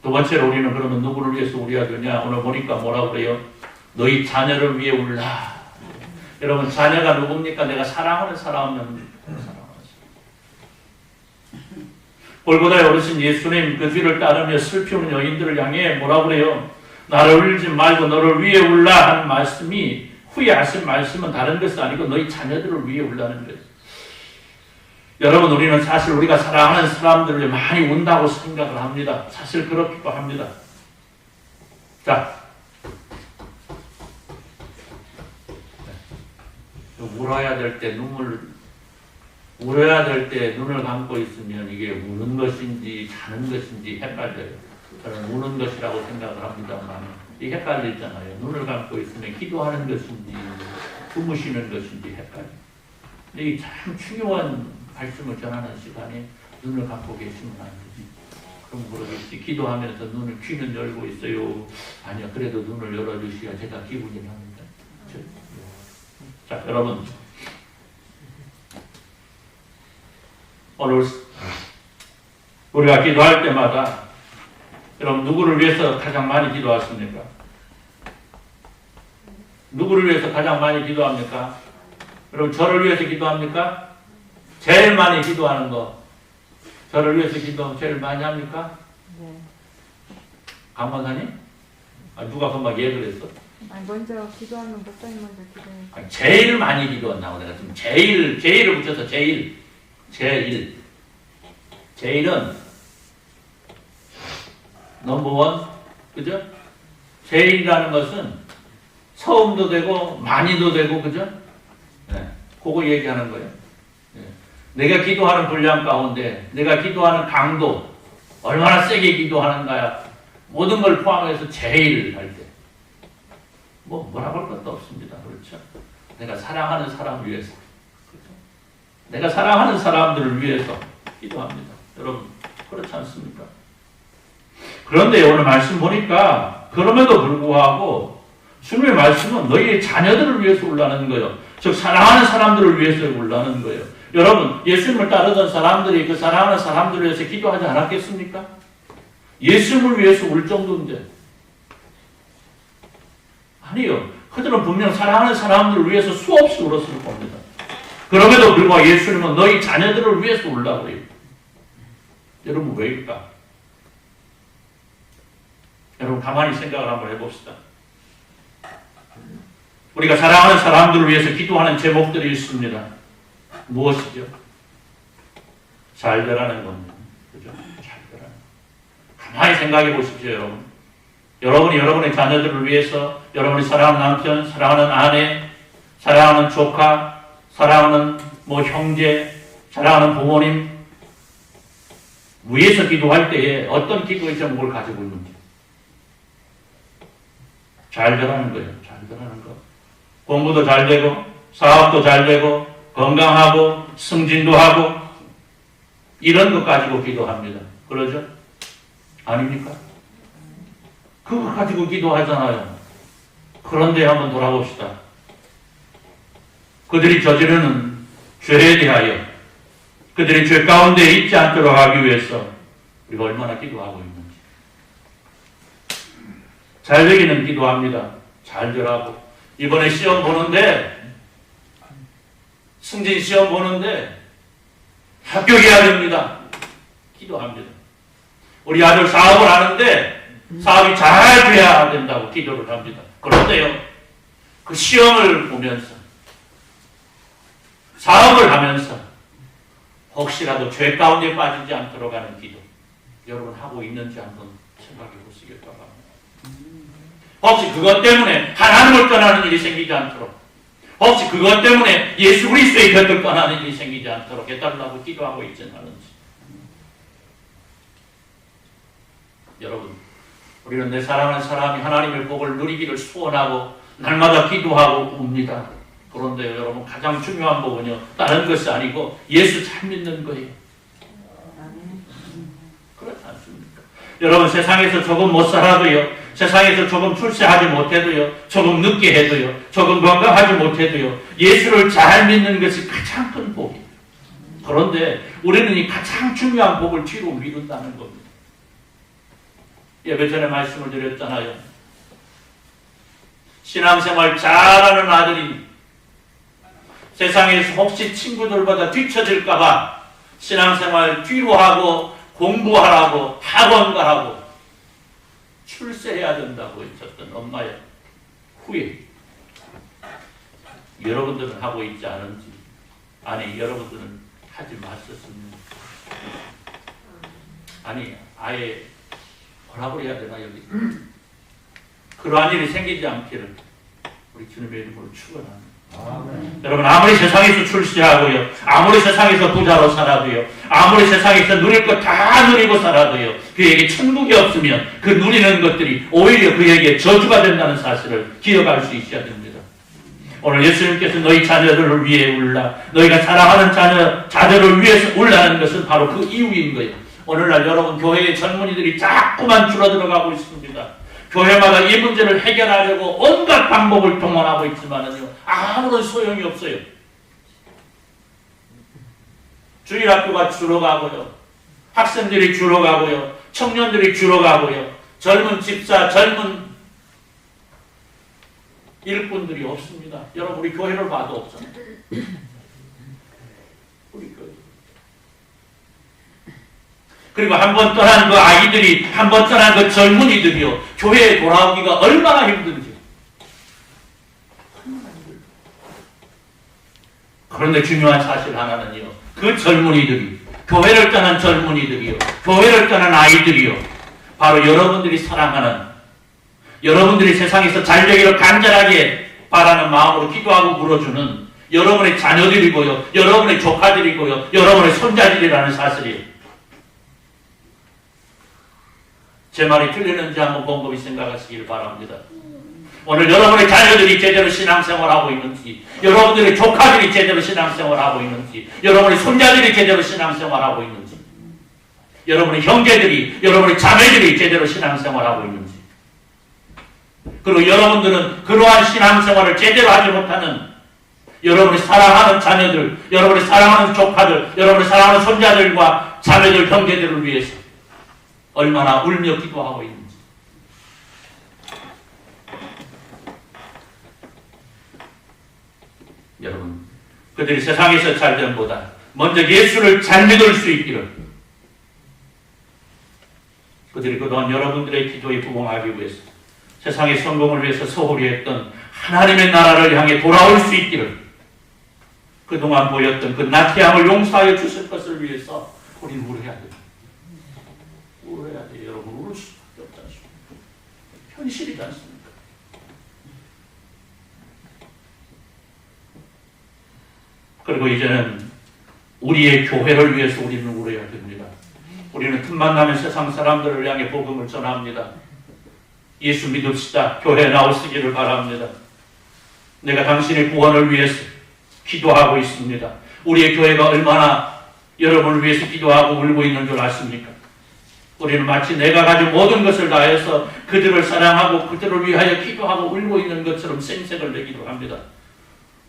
두 번째로 우리는 그러면 누구를 위해서 울어야 되냐? 오늘 보니까 뭐라고 그래요? 너희 자녀를 위해 울라. 여러분, 자녀가 누굽니까? 내가 사랑하는 사람입니다. 골고다에 오르신 예수님 그 뒤를 따르며 슬피우는 여인들을 향해 뭐라고 그래요? 나를 울지 말고 너를 위해 울라 하는 말씀이, 후에 하신 말씀은 다른 것이 아니고 너희 자녀들을 위해 울라는 거예요. 여러분, 우리는 사실 우리가 사랑하는 사람들을 많이 운다고 생각을 합니다. 사실 그렇기도 합니다. 자, 울어야 될 때 울어야 될 때 눈을 감고 있으면 이게 우는 것인지 자는 것인지 헷갈려요. 저는 우는 것이라고 생각을 합니다만 이 헷갈리잖아요. 눈을 감고 있으면 기도하는 것인지 주무시는 것인지 헷갈려요. 근데 이게 참 중요한 말씀을 전하는 시간에 눈을 감고 계시면 안 되지. 그럼 모르겠지. 기도하면서 눈을 귀는 열고 있어요. 아니요, 그래도 눈을 열어주셔야 제가 기분이 납니다. 자, 여러분, 오늘 우리가 기도할 때마다 여러분 누구를 위해서 가장 많이 기도하십니까? 누구를 위해서 가장 많이 기도합니까? 여러분, 저를 위해서 기도합니까? 제일 많이 기도하는 거, 저를 위해서 기도 제일 많이 합니까? 네. 강원사님? 누가 금방 얘기를 했어? 먼저 기도하면 목사님 먼저 기도해. 제일 많이 기도한다고 내가 지금 제일을 붙여서 제일은 넘버원, 그죠? 제일이라는 것은 처음도 되고 많이도 되고, 그죠? 네, 그거 얘기하는 거예요. 네. 내가 기도하는 분량 가운데 내가 기도하는 강도, 얼마나 세게 기도하는가야, 모든 걸 포함해서 제일 할 때 뭐라고 할 것도 없습니다. 그렇죠? 내가 사랑하는 사람을 위해서, 그렇죠? 내가 사랑하는 사람들을 위해서 기도합니다. 여러분, 그렇지 않습니까? 그런데 오늘 말씀 보니까 그럼에도 불구하고 주님의 말씀은 너희의 자녀들을 위해서 울라는 거예요. 즉 사랑하는 사람들을 위해서 울라는 거예요. 여러분 예수님을 따르던 사람들이 그 사랑하는 사람들을 위해서 기도하지 않았겠습니까? 예수님을 위해서 울 정도인데 아니요. 그들은 분명 사랑하는 사람들을 위해서 수없이 울었을 겁니다. 그럼에도 불구하고 예수님은 너희 자녀들을 위해서 울라고 해요. 여러분 왜일까? 여러분 가만히 생각을 한번 해봅시다. 우리가 사랑하는 사람들을 위해서 기도하는 제목들이 있습니다. 무엇이죠? 잘 되라는 겁니다. 그죠? 잘 되라는. 가만히 생각해 보십시오, 여러분. 여러분이 여러분의 자녀들을 위해서 여러분이 사랑하는 남편, 사랑하는 아내, 사랑하는 조카, 사랑하는 형제, 사랑하는 부모님 위해서 기도할 때에 어떤 기도의 제목을 가지고 있는지. 잘 되라는 거예요. 잘 되라는 거. 공부도 잘 되고 사업도 잘 되고 건강하고 승진도 하고 이런 것 가지고 기도합니다. 그러죠? 아닙니까? 그거 가지고 기도하잖아요. 그런데 한번 돌아봅시다. 그들이 저지르는 죄에 대하여 그들이 죄 가운데 있지 않도록 하기 위해서 우리가 얼마나 기도하고 있는지. 잘 되기는 기도합니다. 잘 되라고. 이번에 시험 보는데 승진 시험 보는데 합격해야 됩니다. 기도합니다. 우리 아들 사업을 하는데 사업이 잘 돼야 된다고 기도를 합니다. 그런데요, 그 시험을 보면서 사업을 하면서 혹시라도 죄 가운데 빠지지 않도록 하는 기도 여러분 하고 있는지 한번 생각해 보시길 바랍니다. 혹시 그것 때문에 하나님을 떠나는 일이 생기지 않도록, 혹시 그것 때문에 예수 그리스도의 곁을 떠나는 일이 생기지 않도록 해달라고 기도하고 있지는 않은지. 여러분, 우리는 내 사랑하는 사람이 하나님의 복을 누리기를 소원하고 날마다 기도하고 웁니다. 그런데 여러분 가장 중요한 부분은요, 다른 것이 아니고 예수 잘 믿는 거예요. 그렇지 않습니까? 여러분 세상에서 조금 못 살아도요, 세상에서 조금 출세하지 못해도요, 조금 늦게 해도요, 조금 건강하지 못해도요, 예수를 잘 믿는 것이 가장 큰 복이에요. 그런데 우리는 이 가장 중요한 복을 뒤로 미룬다는 겁니다. 예배 전에 말씀을 드렸잖아요. 신앙생활 잘하는 아들이 세상에서 혹시 친구들보다 뒤처질까봐 신앙생활 뒤로 하고 공부하라고 학원 가라고 출세해야 된다고 외쳤던 엄마의 후회. 여러분들은 하고 있지 않은지, 아니 여러분들은 하지 마셨습니다. 아니 아예 뭐라고 해야 되나 여기. 그러한 일이 생기지 않기를 우리 주님의 이름으로 축원합니다. 여러분 아무리 세상에서 출세하고요, 아무리 세상에서 부자로 살아도요, 아무리 세상에서 누릴 것 다 누리고 살아도요, 그에게 천국이 없으면 그 누리는 것들이 오히려 그에게 저주가 된다는 사실을 기억할 수 있어야 됩니다. 오늘 예수님께서 너희 자녀들을 위해 울라, 너희가 사랑하는 자녀를 위해서 울라는 것은 바로 그 이유인 거예요. 오늘날 여러분 교회의 젊은이들이 자꾸만 줄어들어가고 있습니다. 교회마다 이 문제를 해결하려고 온갖 방법을 동원하고 있지만은요, 아무런 소용이 없어요. 주일학교가 줄어가고요, 학생들이 줄어가고요, 청년들이 줄어가고요, 젊은 집사, 젊은 일꾼들이 없습니다. 여러분 우리 교회를 봐도 없잖아요. 우리 교회. 그리고 한 번 떠난 그 아이들이, 한 번 떠난 그 젊은이들이요, 교회에 돌아오기가 얼마나 힘든지. 그런데 중요한 사실 하나는요, 그 젊은이들이, 교회를 떠난 젊은이들이요, 교회를 떠난 아이들이요, 바로 여러분들이 사랑하는, 여러분들이 세상에서 잘 되기를 간절하게 바라는 마음으로 기도하고 물어주는 여러분의 자녀들이고요, 여러분의 조카들이고요, 여러분의 손자들이라는 사실이에요. 제 말이 틀리는지 한번 곰곰이 생각하시길 바랍니다. 오늘 여러분의 자녀들이 제대로 신앙생활하고 있는지, 여러분들의 조카들이 제대로 신앙생활하고 있는지, 여러분의 손자들이 제대로 신앙생활하고 있는지, 여러분의 형제들이, 여러분의 자매들이 제대로 신앙생활하고 있는지, 그리고 여러분들은 그러한 신앙생활을 제대로 하지 못하는 여러분이 사랑하는 자녀들, 여러분이 사랑하는 조카들, 여러분이 사랑하는 손자들과 자매들, 형제들을 위해서 얼마나 울며 기도하고 있는지. 여러분, 그들이 세상에서 살전보다 먼저 예수를 잘 믿을 수 있기를, 그들이 그동안 여러분들의 기도에 부응하기 위해서, 세상의 성공을 위해서 소홀히 했던 하나님의 나라를 향해 돌아올 수 있기를, 그동안 보였던 그 나태함을 용서하여 주실 것을 위해서 우리는 울어야 돼요. 울어야 돼요. 여러분, 울 수밖에 없지 않습니까? 현실이지 않습니까? 그리고 이제는 우리의 교회를 위해서 우리는 울어야 됩니다. 우리는 틈만 나면 세상 사람들을 향해 복음을 전합니다. 예수 믿읍시다. 교회에 나오시기를 바랍니다. 내가 당신의 구원을 위해서 기도하고 있습니다. 우리의 교회가 얼마나 여러분을 위해서 기도하고 울고 있는 줄 아십니까? 우리는 마치 내가 가진 모든 것을 다해서 그들을 사랑하고 그들을 위하여 기도하고 울고 있는 것처럼 생색을 내기도 합니다.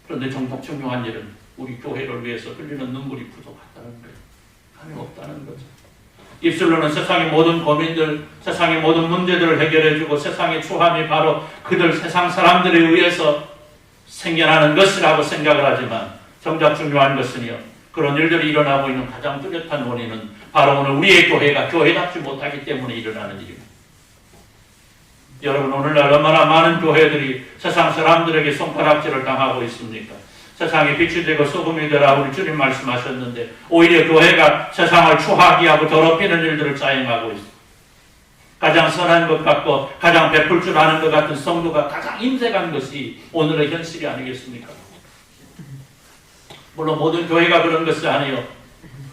그런데 정작 중요한 일은 우리 교회를 위해서 흘리는 눈물이 부족하다는 거예요. 감이 없다는 거죠. 입술로는 세상의 모든 고민들, 세상의 모든 문제들을 해결해주고 세상의 추함이 바로 그들 세상 사람들에 의해서 생겨나는 것이라고 생각을 하지만, 정작 중요한 것은요, 그런 일들이 일어나고 있는 가장 뚜렷한 원인은 바로 오늘 우리의 교회가 교회답지 못하기 때문에 일어나는 일입니다. 여러분, 오늘날 얼마나 많은 교회들이 세상 사람들에게 손가락질을 당하고 있습니까? 세상에 빛이 되고 소금이 되라 우리 주님 말씀하셨는데, 오히려 교회가 세상을 추하게 하고 더럽히는 일들을 자행하고 있습니다. 가장 선한 것 같고 가장 베풀 줄 아는 것 같은 성도가 가장 인색한 것이 오늘의 현실이 아니겠습니까? 물론 모든 교회가 그런 것이 아니요,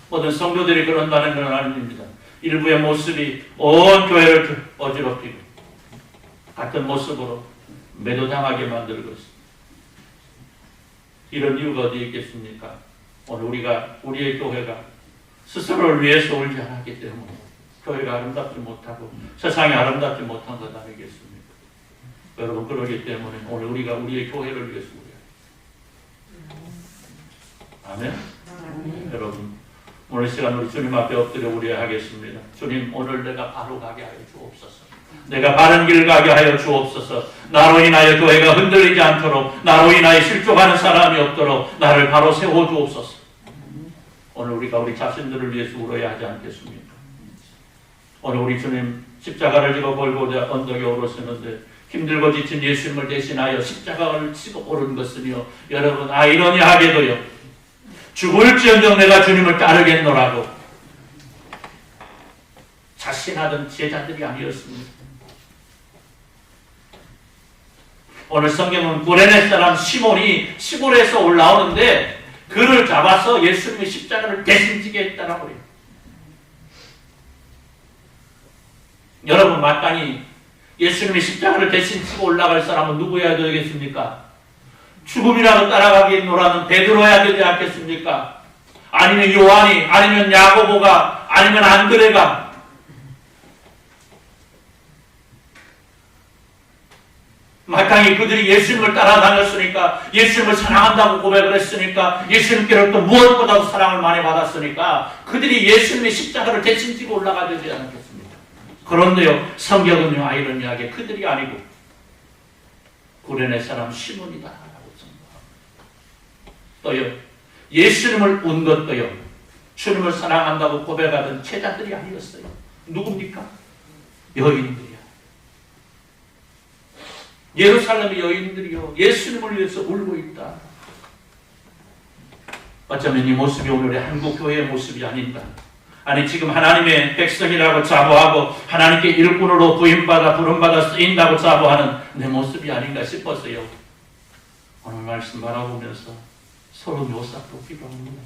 모든 성도들이 그런다는 건 아닙니다. 일부의 모습이 온 교회를 어지럽히고 같은 모습으로 매도당하게 만들고 있습니다. 이런 이유가 어디 있겠습니까? 오늘 우리의 교회가 스스로를 위해서 울지 않았기 때문에 교회가 아름답지 못하고 세상이 아름답지 못한 것 아니겠습니까? 여러분, 그러기 때문에 오늘 우리가 우리의 교회를 위해서 울어야 해요. 아멘? 여러분, 오늘 시간 우리 주님 앞에 엎드려 울어야 하겠습니다. 주님, 오늘 내가 바로 가게 하여 주옵소서. 내가 바른 길 가게 하여 주옵소서. 나로 인하여 교회가 흔들리지 않도록, 나로 인하여 실족하는 사람이 없도록 나를 바로 세워 주옵소서. 오늘 우리가 우리 자신들을 위해서 울어야 하지 않겠습니까? 오늘 우리 주님 십자가를 지고 골고다 언덕에 오르시는데 힘들고 지친 예수님을 대신하여 십자가를 지고 오른 것은요, 여러분, 아이러니하게도요, 죽을지언정 내가 주님을 따르겠노라고 자신하던 제자들이 아니었습니다. 오늘 성경은 구레네 사람 시몬이 시골에서 올라오는데 그를 잡아서 예수님의 십자가를 대신 지게 했다라고 해요. 여러분, 마땅히 예수님의 십자가를 대신 지고 올라갈 사람은 누구여야 되겠습니까? 죽음이라도 따라가겠노라는 베드로여야 되지 않겠습니까? 아니면 요한이, 아니면 야고보가, 아니면 안드레가. 마땅히 그들이 예수님을 따라다녔으니까, 예수님을 사랑한다고 고백을 했으니까, 예수님께로부터 무엇보다도 사랑을 많이 받았으니까 그들이 예수님의 십자가를 대신 지고 올라가야 되지 않겠습니까? 그런데요, 성경은요, 아이러니하게 그들이 아니고 구레네 사람 시몬이다 라고 생각합니다. 또요, 예수님을 운 것도요, 주님을 사랑한다고 고백하던 제자들이 아니었어요. 누굽니까? 여인들이야. 예루살렘의 여인들이요, 예수님을 위해서 울고 있다. 어쩌면 이 모습이 오늘의 한국 교회의 모습이 아닌가. 아니, 지금 하나님의 백성이라고 자부하고 하나님께 일꾼으로 부름받아 쓰인다고 자부하는 내 모습이 아닌가 싶었어요. 오늘 말씀 바라보면서 서로 묘싹돋기도 합니다.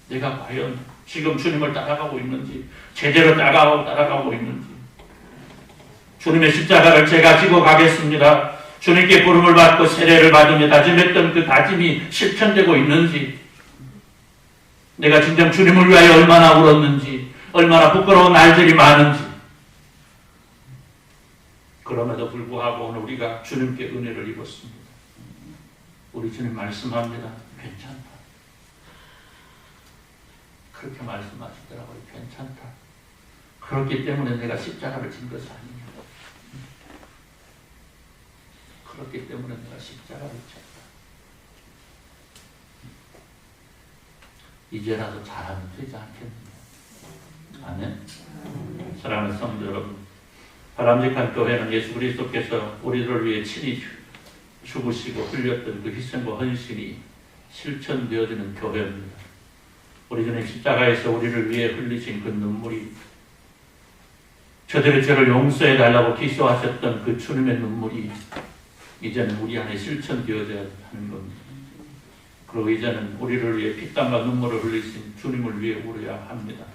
내가 과연 지금 주님을 따라가고 있는지, 제대로 따라가고 있는지. 주님의 십자가를 제가 지고 가겠습니다. 주님께 부름을 받고 세례를 받으며 다짐했던 그 다짐이 실천되고 있는지, 내가 진정 주님을 위하여 얼마나 울었는지, 얼마나 부끄러운 날들이 많은지. 그럼에도 불구하고 오늘 우리가 주님께 은혜를 입었습니다. 우리 주님 말씀합니다. 괜찮다. 그렇게 말씀하시더라고요. 괜찮다. 그렇기 때문에 내가 십자가를 진 것이 아니냐. 그렇기 때문에 내가 십자가를 졌다. 이제라도 잘하면 되지 않겠느냐. 아멘. 사랑하는 성도 여러분, 바람직한 교회는 예수 그리스도께서 우리들을 위해 친히 죽으시고 흘렸던 그 희생과 헌신이 실천되어지는 교회입니다. 우리 주님 십자가에서 우리를 위해 흘리신 그 눈물이, 저들의 죄를 용서해 달라고 기도하셨던 그 주님의 눈물이 이제는 우리 안에 실천되어져야 하는 겁니다. 그리고 이제는 우리를 위해 피땀과 눈물을 흘리신 주님을 위해 울어야 합니다.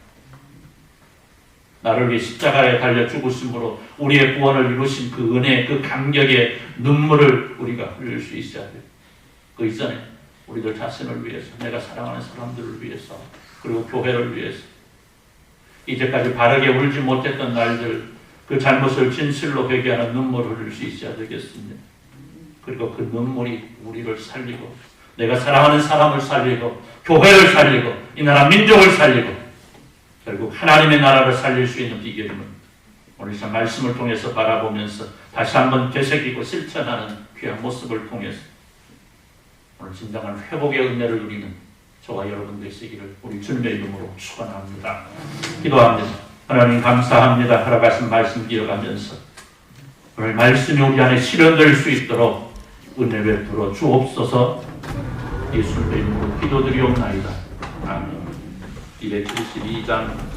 나를 위해 십자가에 달려 죽으심으로 우리의 구원을 이루신 그 은혜, 그 감격의 눈물을 우리가 흘릴 수 있어야 돼요. 그 이전에 우리들 자신을 위해서, 내가 사랑하는 사람들을 위해서, 그리고 교회를 위해서, 이제까지 바르게 울지 못했던 날들, 그 잘못을 진실로 회개하는 눈물을 흘릴 수 있어야 되겠습니다. 그리고 그 눈물이 우리를 살리고, 내가 사랑하는 사람을 살리고, 교회를 살리고, 이 나라 민족을 살리고, 결국 하나님의 나라를 살릴 수 있는 비결임을 오늘 이 말씀을 통해서 바라보면서 다시 한번 되새기고 실천하는 귀한 모습을 통해서 오늘 진정한 회복의 은혜를 누리는 저와 여러분 되시기를 우리 주님의 이름으로 축원합니다. 기도합니다. 하나님 감사합니다. 허락하신 말씀 기억하면서 오늘 말씀이 우리 안에 실현될 수 있도록 은혜 베풀어 주옵소서. 예수님의 이름으로 기도드리옵나이다. 아멘. 272장 전송합니다.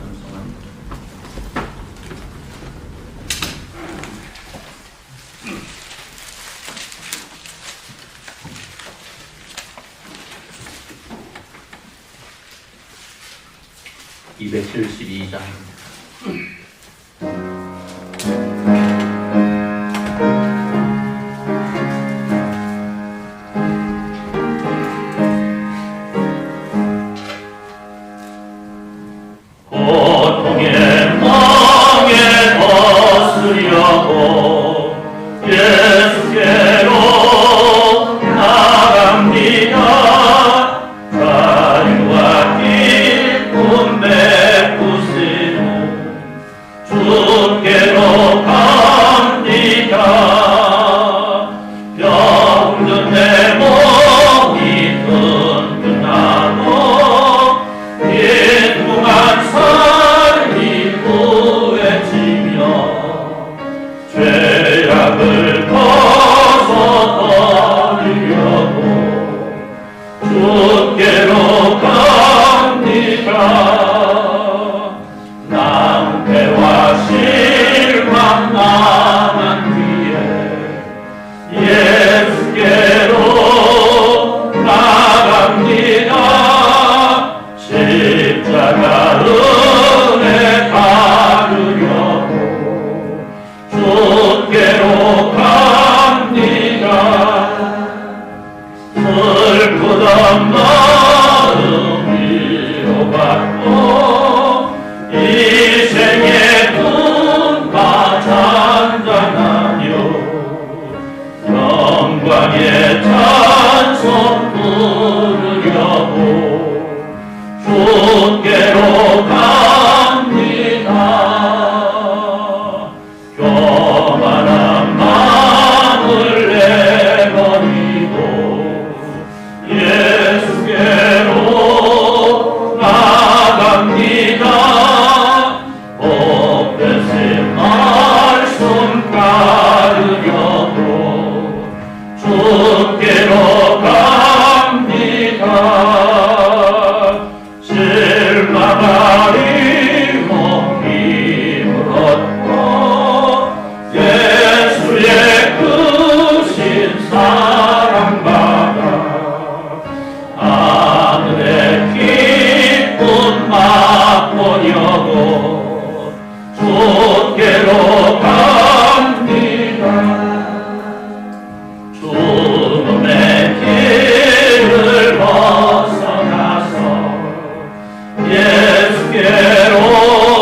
예수께로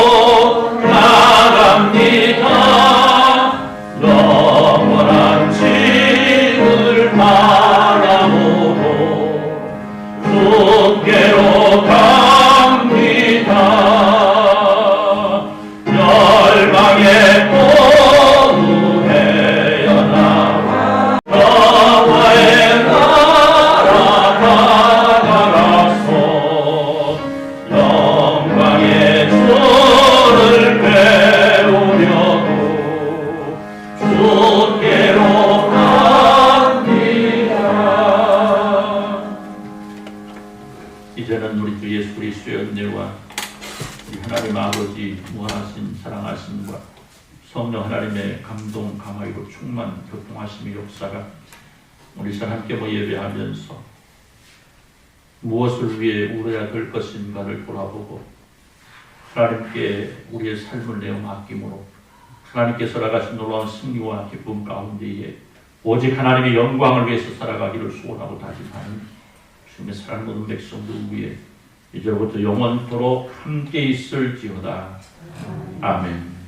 있는 우리 주 예수 그리스도의 은혜와 우리 하나님 아버지 무한하신 사랑하심과 성령 하나님의 감동 감화이고 충만 교통하심의 역사가 우리 사 함께 예배하면서 무엇을 위해 울어야 될 것인가를 돌아보고 하나님께 우리의 삶을 내어 맡김으로 하나님께서 나가신 놀라운 승리와 기쁨 가운데에 오직 하나님의 영광을 위해서 살아가기를 소원하고 다짐하는 주님의 사랑 모든 백성들 위해 이제부터 영원토록 함께 있을지어다. 아멘.